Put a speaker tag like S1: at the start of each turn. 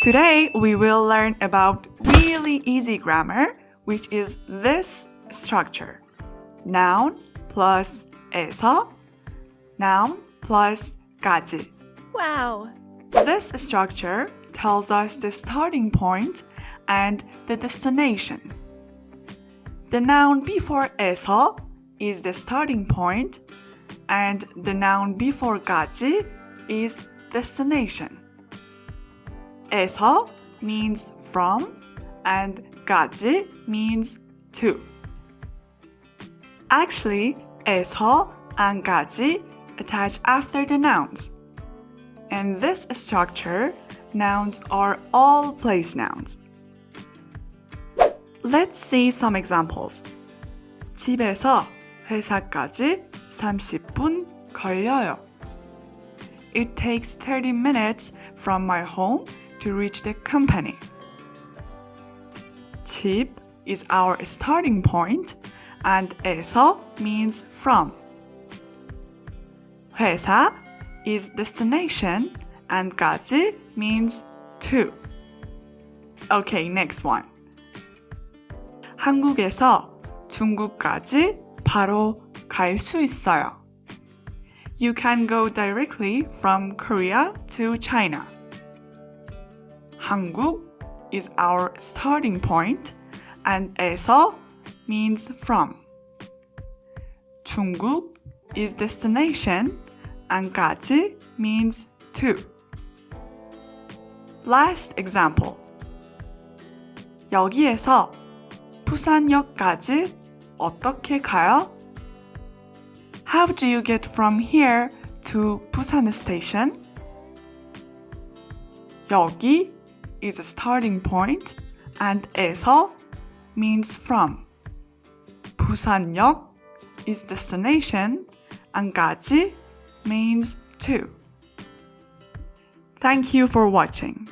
S1: Today we will learn about really easy grammar, which is this structure. Noun plus 에서, noun plus 까지.
S2: Wow!
S1: This structure tells us the starting point and the destination. The noun before 에서 is the starting point, and the noun before 까지 is destination. 에서 means from and 까지 means to. Actually, 에서 and 까지 attach after the nouns. In this structure, nouns are all place nouns. Let's see some examples. 집에서 회사까지 30분 걸려요. It takes 30 minutes from my home to reach the company. 집 is our starting point and 에서 means from. 회사 is destination and 까지 means to. Okay, next one. 한국에서 중국까지 바로 갈 수 있어요. You can go directly from Korea to China. 한국 is our starting point and 에서 means from. 중국 is destination and 까지 means to. Last example. 여기에서 부산역까지 어떻게 가요? How do you get from here to Busan station? 여기 is a starting point and 에서 means from. 부산역 is destination and 까지 means to. Thank you for watching.